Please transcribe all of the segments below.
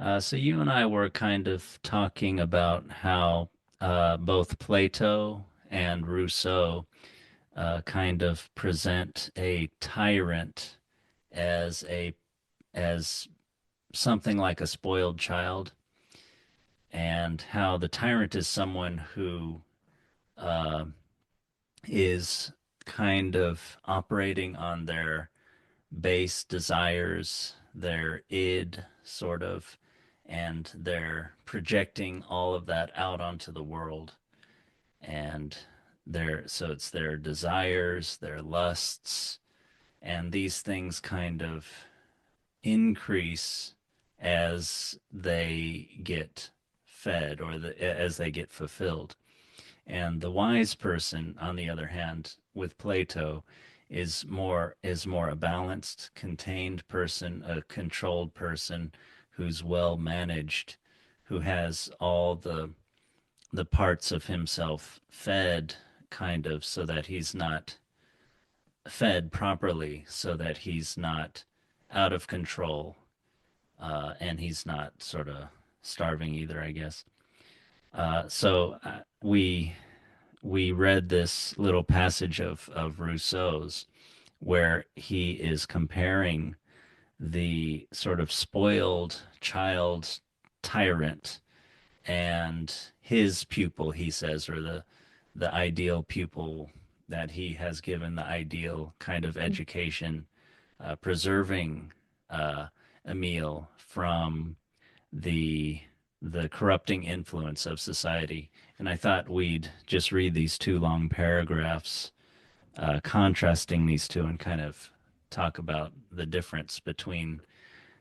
So you and I were kind of talking about how both Plato and Rousseau kind of present a tyrant as a as something like a spoiled child, and how the tyrant is someone who uh, is kind of operating on their base desires, their id, sort of, and they're projecting all of that out onto the world. And so it's their desires, their lusts, and these things kind of increase as they get fed or as they get fulfilled. And the wise person, on the other hand, with Plato, is more a balanced, contained person, a controlled person who's well managed, who has all the parts of himself fed kind of so that he's not fed properly, so that he's not out of control, and he's not sort of starving either, I guess. So we read this little passage of Rousseau's where he is comparing the sort of spoiled child tyrant and his pupil, he says, or the ideal pupil that he has given the ideal kind of education, preserving uh, Emile from the the corrupting influence of society. And I thought we'd just read these two long paragraphs, contrasting these two, and kind of talk about the difference between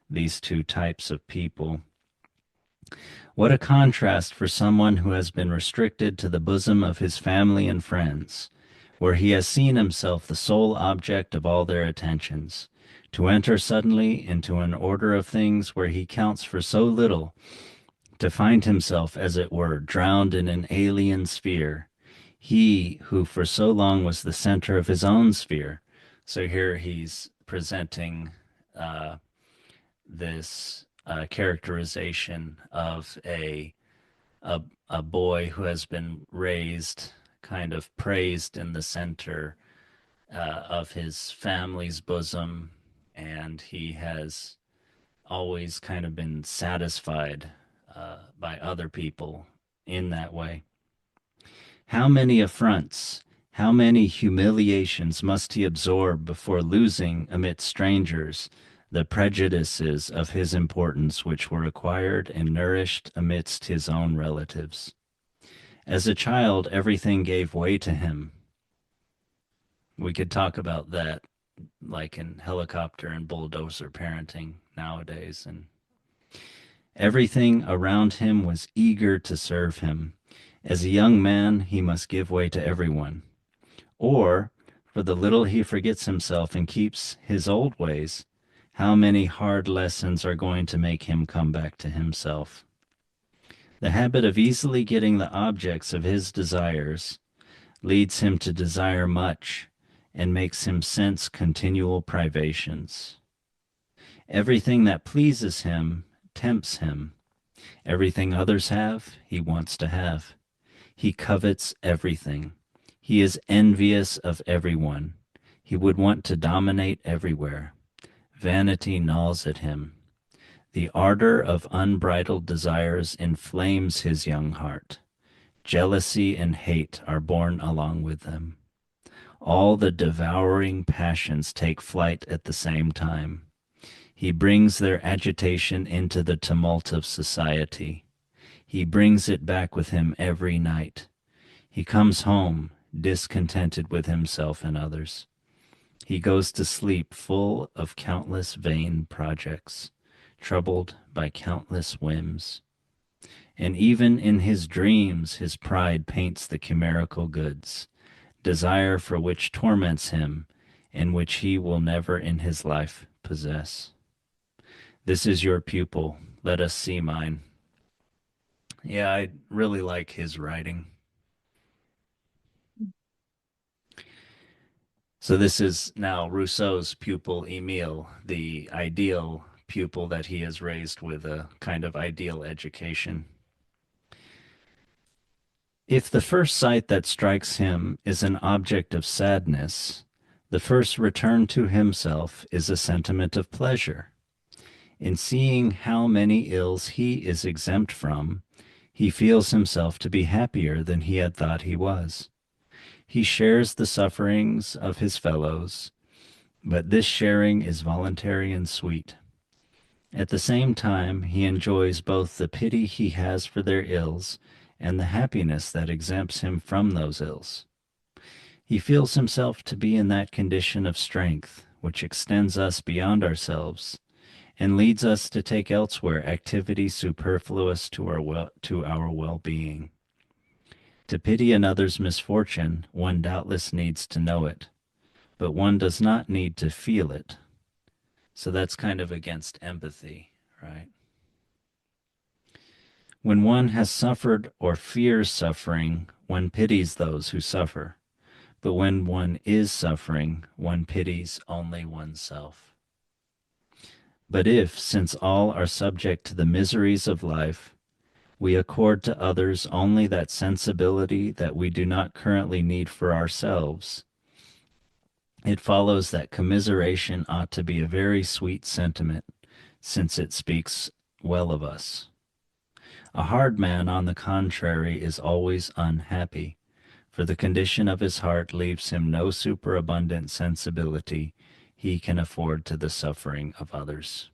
these two types of people. What a contrast for someone who has been restricted to the bosom of his family and friends, where he has seen himself the sole object of all their attentions, to enter suddenly into an order of things where he counts for so little, to find himself, as it were, drowned in an alien sphere, he who for so long was the center of his own sphere. So here he's presenting uh, this characterization of a a boy who has been raised, kind of praised in the center of his family's bosom, and he has always kind of been satisfied by other people in that way. How many affronts, how many humiliations must he absorb before losing, amid strangers, the prejudices of his importance which were acquired and nourished amidst his own relatives? As a child, everything gave way to him. We could talk about that, like in helicopter and bulldozer parenting nowadays. And everything around him was eager to serve him. As a young man, he must give way to everyone. Or, for the little he forgets himself and keeps his old ways, how many hard lessons are going to make him come back to himself? The habit of easily getting the objects of his desires leads him to desire much and makes him sense continual privations. Everything that pleases him tempts him. Everything others have, he wants to have. He covets everything. He is envious of everyone. He would want to dominate everywhere. Vanity gnaws at him. The ardor of unbridled desires inflames his young heart. Jealousy and hate are born along with them. All the devouring passions take flight at the same time. He brings their agitation into the tumult of society. He brings it back with him every night. He comes home discontented with himself and others. He goes to sleep full of countless vain projects, troubled by countless whims. And even in his dreams his pride paints the chimerical goods, desire for which torments him, and which he will never in his life possess. This is your pupil. Let us see mine. Yeah, I really like his writing. So this is now Rousseau's pupil Emile, the ideal pupil that he has raised with a kind of ideal education. If the first sight that strikes him is an object of sadness, the first return to himself is a sentiment of pleasure. In seeing how many ills he is exempt from, he feels himself to be happier than he had thought he was. He shares the sufferings of his fellows, but this sharing is voluntary and sweet. At the same time, he enjoys both the pity he has for their ills and the happiness that exempts him from those ills. He feels himself to be in that condition of strength which extends us beyond ourselves and leads us to take elsewhere activity superfluous to our well-being. To pity another's misfortune, one doubtless needs to know it, but one does not need to feel it. So that's kind of against empathy, right? When one has suffered or fears suffering, one pities those who suffer. But when one is suffering, one pities only oneself. But if, since all are subject to the miseries of life, we accord to others only that sensibility that we do not currently need for ourselves, it follows that commiseration ought to be a very sweet sentiment, since it speaks well of us. A hard man, on the contrary, is always unhappy, for the condition of his heart leaves him no superabundant sensibility he can afford to the suffering of others.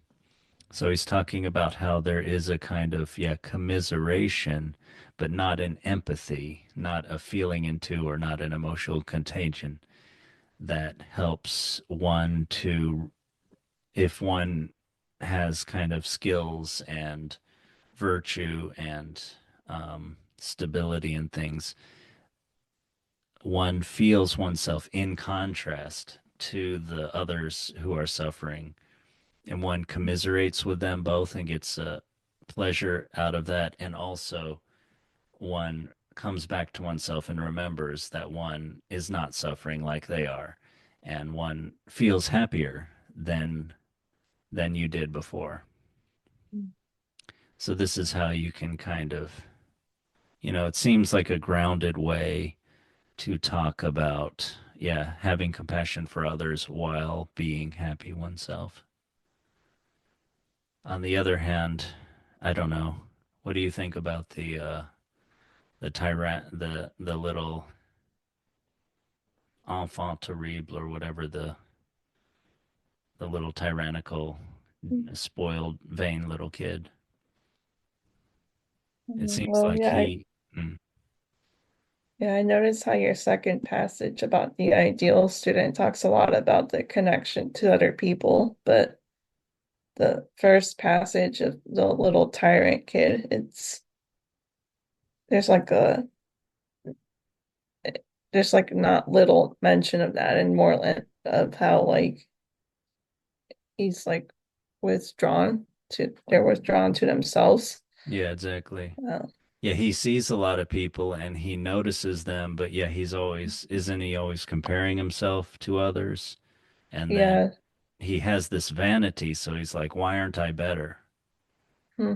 So he's talking about how there is a kind of, yeah, commiseration, but not an empathy, not a feeling into or not an emotional contagion that helps one to, if one has kind of skills and virtue and stability and things, one feels oneself in contrast to the others who are suffering, and one commiserates with them both and gets a pleasure out of that, and also one comes back to oneself and remembers that one is not suffering like they are, and one feels happier than you did before. So this is how you can kind of, it seems like a grounded way to talk about, yeah, having compassion for others while being happy oneself. On the other hand, I don't know. What do you think about the tyrant, the little enfant terrible, or whatever, the little tyrannical, spoiled, vain little kid? It seems Well, like he. Mm, yeah, I noticed how your second passage about the ideal student talks a lot about the connection to other people, but the first passage of the little tyrant kid, there's like a there's like not little mention of that and more of how like he's like they're withdrawn to themselves. yeah, exactly. Uh, Yeah, he sees a lot of people and he notices them, but yeah, isn't he always comparing himself to others? And then yeah, he has this vanity, so he's like, why aren't I better? hmm,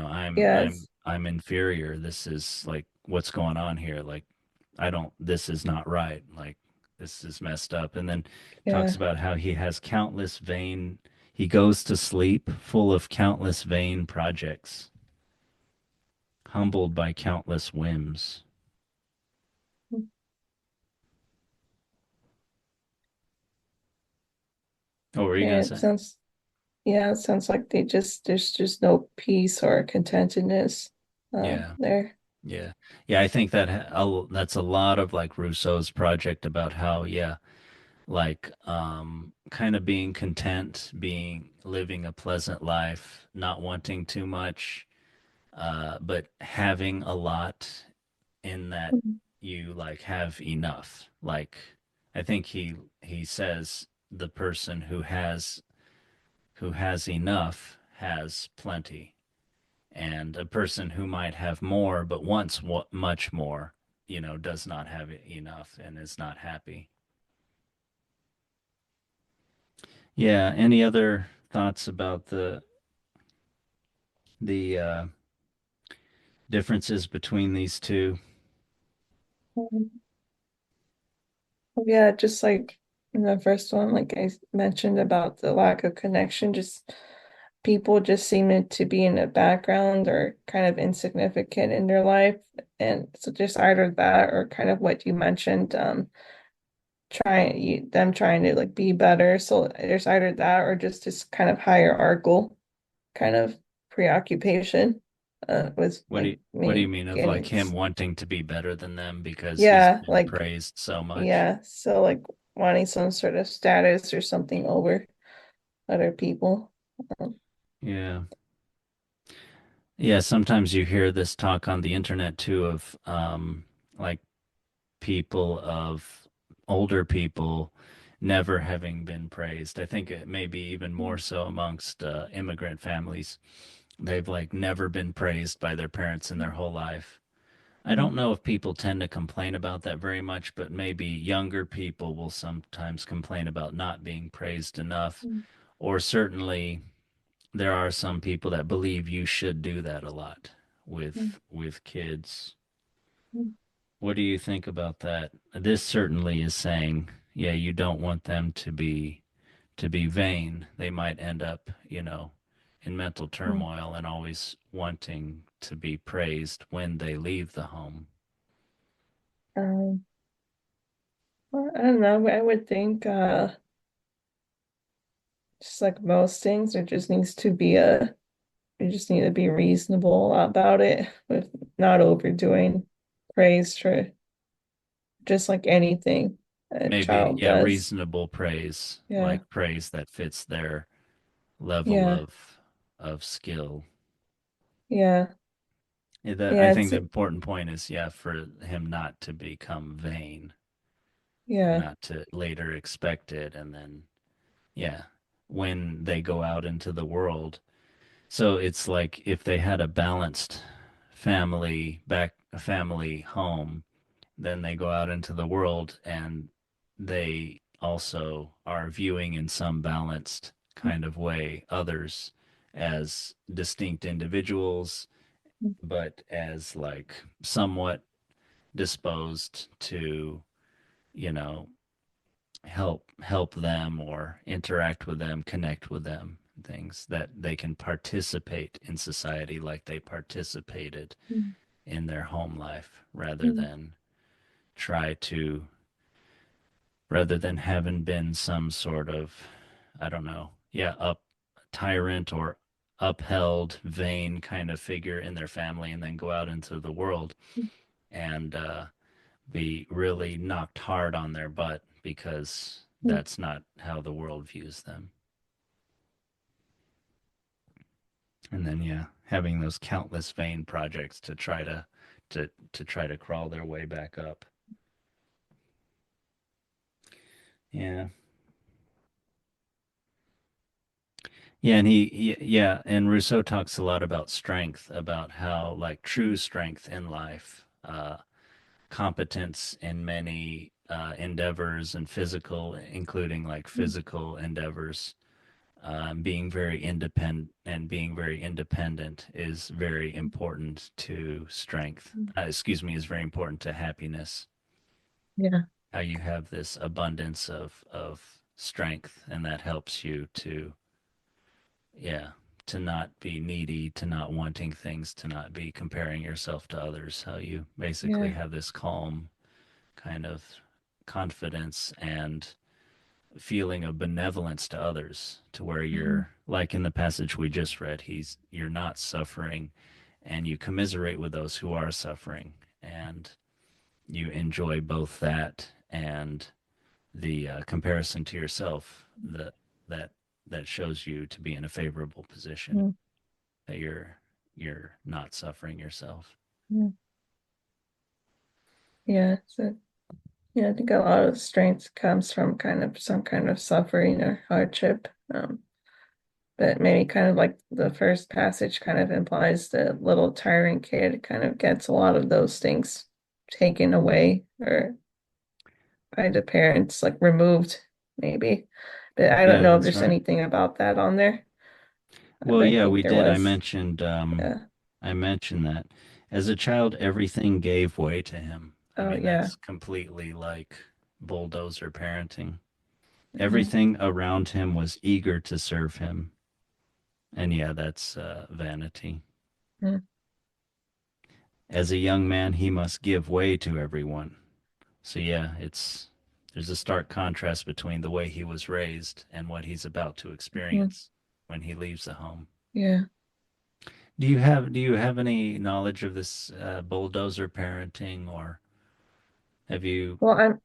I'm yes, I'm inferior. This is like what's going on here? Like I don't this is not right. Like this is messed up. And then talks yeah, about how he goes to sleep full of countless vain projects, humbled by countless whims. What were you yeah. gonna It say? sounds Yeah, it sounds like there's just no peace or contentedness Yeah. there. Yeah. Yeah, I think that's a lot of like Rousseau's project about how, yeah, like kind of being content, being living a pleasant life, not wanting too much, but having a lot in that Mhm. you like have enough. Like I think he says the person who has enough has plenty, and a person who might have more but wants much more, does not have enough and is not happy. Yeah, any other thoughts about the differences between these two? Yeah, just like in the first one, like I mentioned about the lack of connection, just people just seeming to be in the background or kind of insignificant in their life. And so just either that or kind of what you mentioned, them trying to like be better. So there's either that or just this kind of hierarchical kind of preoccupation with like What do you me mean of like getting him wanting to be better than them because he's yeah, been like praised so much? yeah, so like wanting some sort of status or something over other people. Um, Yeah. Yeah, sometimes you hear this talk on the internet too of like people of older people never having been praised. I think it may be even more so amongst immigrant families. They've like never been praised by their parents in their whole life. I don't know if people tend to complain about that very much, but maybe younger people will sometimes complain about not being praised enough. Or certainly there are some people that believe you should do that a lot with kids. What do you think about that? This certainly is saying, yeah, you don't want them to be vain. They might end up, in mental turmoil and always wanting to be praised when they leave the home. um, well, I don't know. I would think just like most things, there just needs to be you just need to be reasonable about it with not overdoing praise for just like anything a Maybe, child yeah, does. reasonable praise, Yeah, like praise that fits their level yeah, of skill. yeah, I yeah. think the important point is, yeah, for him not to become vain, Yeah, not to later expect it, and then, yeah, when they go out into the world. So it's like if they had a balanced family home, then they go out into the world and they also are viewing in some balanced kind of way others as distinct individuals, but as like somewhat disposed to, you know, help them or interact with them, connect with them, things that they can participate in society like they participated in their home life try to rather than having been some sort of, I don't know, yeah, up tyrant or upheld vain kind of figure in their family and then go out into the world and be really knocked hard on their butt because that's not how the world views them. And then yeah, having those countless vain projects to try to try to crawl their way back up. Yeah. Yeah, and yeah, and Rousseau talks a lot about strength, about how like true strength in life, competence in many endeavors and physical, including like physical endeavors, being very independent is very important to strength. Excuse me, is very important to happiness. yeah, How you have this abundance of strength, and that helps you to, yeah, to not be needy, to not wanting things, to not be comparing yourself to others. How you basically yeah. have this calm kind of confidence and feeling of benevolence to others to where Mhm. you're like in the passage we just read, you're not suffering and you commiserate with those who are suffering and you enjoy both that and the comparison to yourself that that shows you to be in a favorable position, Mhm. that you're not suffering yourself. Mhm. Yeah, so yeah, I think a lot of strength comes from kind of some kind of suffering or hardship. But maybe kind of like the first passage kind of implies the little tyrant kid kind of gets a lot of those things taken away or by the parents, like removed, maybe. But I don't Yeah, know if that's there's right. anything about that on there. Well, But I yeah, think we there did. was. Yeah. I mentioned that as a child, everything gave way to him. I Oh mean, yeah. that's completely like bulldozer parenting. Hmm. Everything around him was eager to serve him. And yeah, that's vanity. As a young man, he must give way to everyone. So yeah, it's there's a stark contrast between the way he was raised and what he's about to Hmm. experience when he leaves the home. Yeah. Do you have any knowledge of this bulldozer parenting, or have you? Well,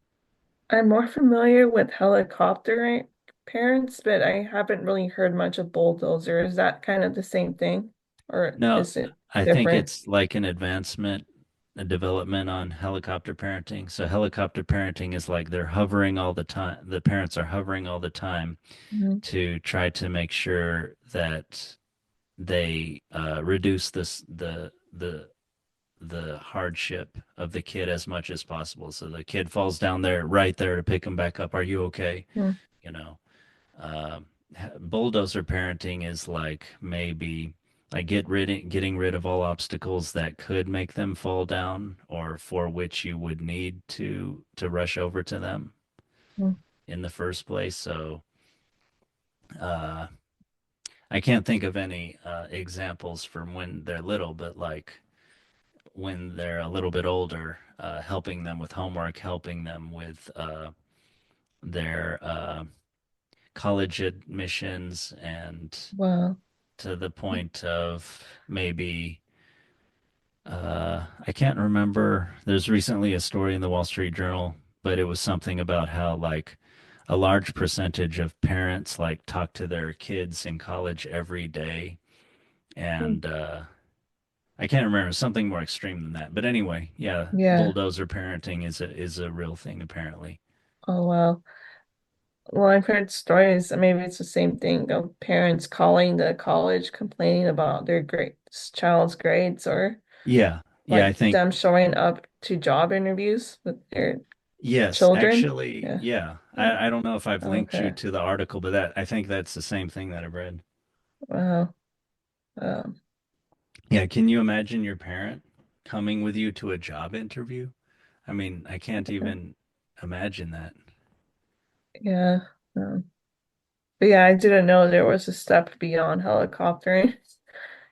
I'm more familiar with helicopter parents, but I haven't really heard much of bulldozer. Is that kind of the same thing, or No, is it I think different? it's like an advancement, a development on helicopter parenting. So helicopter parenting is like they're hovering all the time. The parents are hovering all the time Hmm. to try to make sure that they reduce the hardship of the kid as much as possible. So the kid falls down there right there to pick him back up. Are you okay? Hmm. You know, uh, bulldozer parenting is like maybe like getting rid of all obstacles that could make them fall down or for which you would need to rush over to them Hmm. in the first place. So uh, I can't think of any examples from when they're little, but like when they're a little bit older, helping them with homework, helping them with their college admissions, and Wow. to the point of maybe I can't remember. There's recently a story in the Wall Street Journal, but it was something about how like a large percentage of parents like talk to their kids in college every day, Hmm. and I can't remember something more extreme than that. But anyway, yeah, Yeah. bulldozer parenting is a real thing apparently. Oh wow. Well, I've heard stories, maybe it's the same thing of parents calling the college complaining about their child's grades or Yeah, yeah, I like think them showing up to job interviews with their yes, children. actually, Yeah. yeah. Yeah. I don't know if I've linked you Okay. to the article, but that I think that's the same thing that I've read. Wow. Um, Yeah, can you imagine your parent coming with you to a job interview? I mean, I can't even imagine that. yeah. Um, but yeah, I didn't know there was a step beyond helicoptering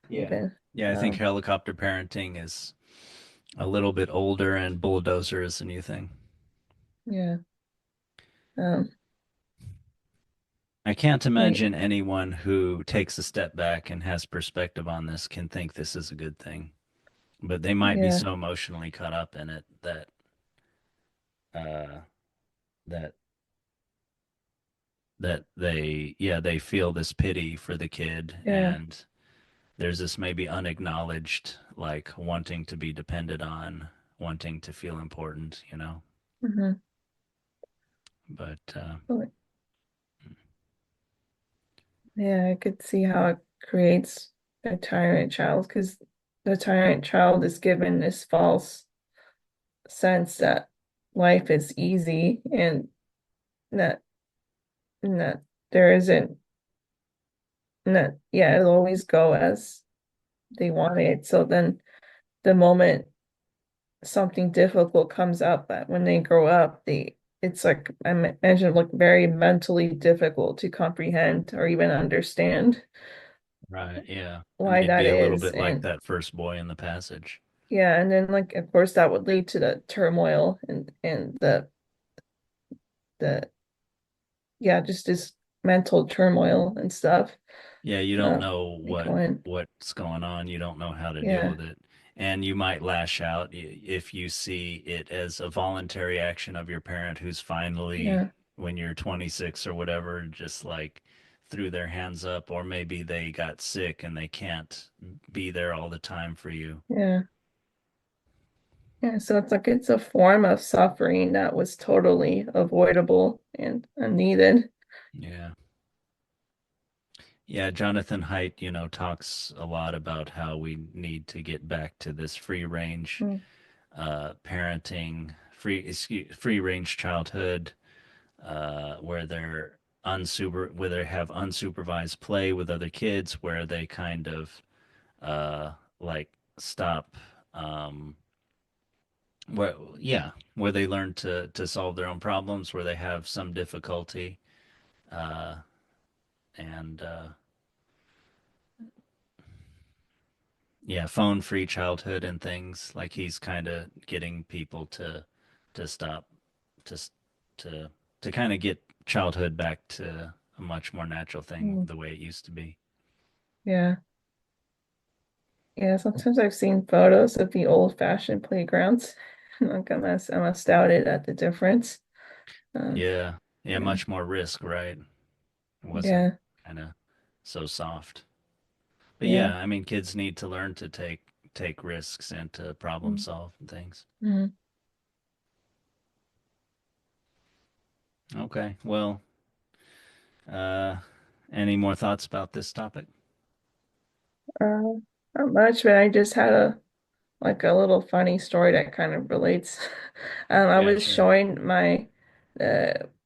Yeah. even. Yeah, I think Um, helicopter parenting is a little bit older and bulldozer is the new thing. yeah. Um, I can't wait. imagine anyone who takes a step back and has perspective on this can think this is a good thing. But they might be Yeah. so emotionally caught up in it uh that that they feel this pity for the kid, Yeah. and there's this maybe unacknowledged like wanting to be depended on, wanting to feel important. Hmm. But Yeah, I could see how it creates a tyrant child because the tyrant child is given this false sense that life is easy that and that there isn't and that yeah, it'll always go as they want it. So then the moment something difficult comes up that when they grow up, it's like I imagine like very mentally difficult to comprehend or even understand right, yeah, it why might that be a little is. bit like And that first boy in the passage. yeah, and then like of course that would lead to the turmoil and the yeah, just this mental turmoil and stuff. Yeah, you don't Uh, know they go in. what's going on. You don't know how to deal Yeah, with it. And you might lash out if you see it as a voluntary action of your parent who's finally, yeah, when you're 26 or whatever, just like threw their hands up, or maybe they got sick and they can't be there all the time for you. yeah. Yeah, so it's like it's a form of suffering that was totally avoidable and unneeded. Yeah. Yeah, Jonathan Haidt, talks a lot about how we need to get back to this free range Mm, parenting, free range childhood, where they're where they have unsupervised play with other kids, where they kind of uh like stop where yeah, where they learn to solve their own problems, where they have some difficulty, uh and yeah, phone free childhood and things like he's kind of getting people to stop to to to kind of get childhood back to a much more natural thing Mm. the way it used to be. Yeah. Yeah, sometimes I've seen photos of the old-fashioned playgrounds. Like I'm astounded at the difference. Um, Yeah, yeah, yeah, much more risk, right? It wasn't yeah, kind of so soft. But yeah. yeah, I mean, kids need to learn to take risks and to problem Mm, solve and things. mm. Okay, well, uh, any more thoughts about this topic? Uh, Not much, but I just had a like a little funny story that kind of relates. I Yeah, was sure. showing my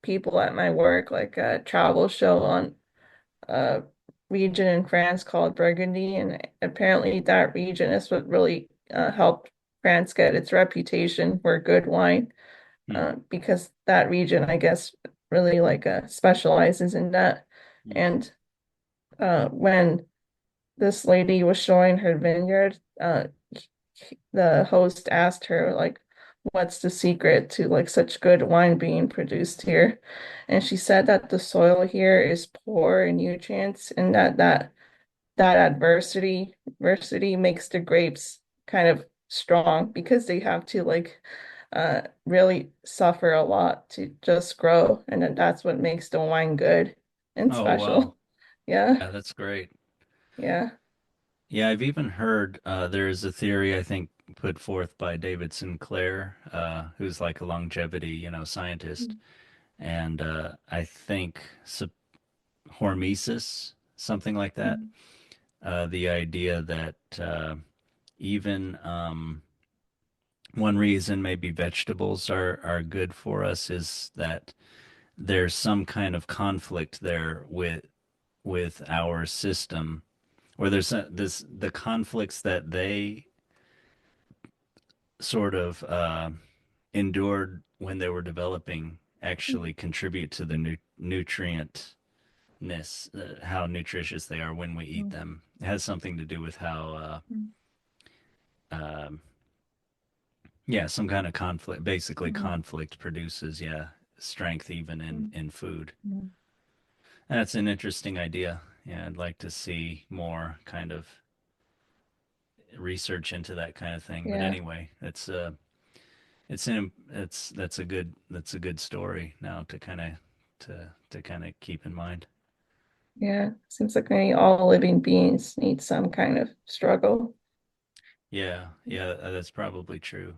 people at my work like a travel show on a region in France called Burgundy, and apparently that region is what really helped France get its reputation for good wine, Hmm. because that region, I guess, really like specializes in that. Hmm. And when this lady was showing her vineyard, the host asked her like, what's the secret to like such good wine being produced here? And she said that the soil here is poor in nutrients, and that adversity makes the grapes kind of strong because they have to like really suffer a lot to just grow, and then that's what makes the wine good and Oh, wow. special. Yeah, Yeah, that's great. yeah. Yeah, I've even heard there is a theory, I think, put forth by David Sinclair, who's like a longevity, scientist. And I think hormesis, something like that. Mhm. The idea that even one reason maybe vegetables are good for us is that there's some kind of conflict there with our system, where this the conflicts that they sort of endured when they were developing actually contribute to the nutrientness, how nutritious they are when we eat them. It has something to do with how, um, yeah, some kind of conflict, basically conflict produces, yeah, strength even in food. And that's an interesting idea. Yeah, I'd like to see more kind of research into that kind of thing. But Yeah, anyway, that's a good story now to kind of keep in mind. yeah. Seems like maybe all living beings need some kind of struggle. Yeah, yeah, that's probably true.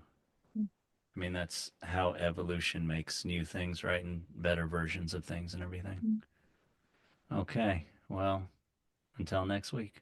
I mean, that's how evolution makes new things, right? And better versions of things and everything. Okay, well, until next week.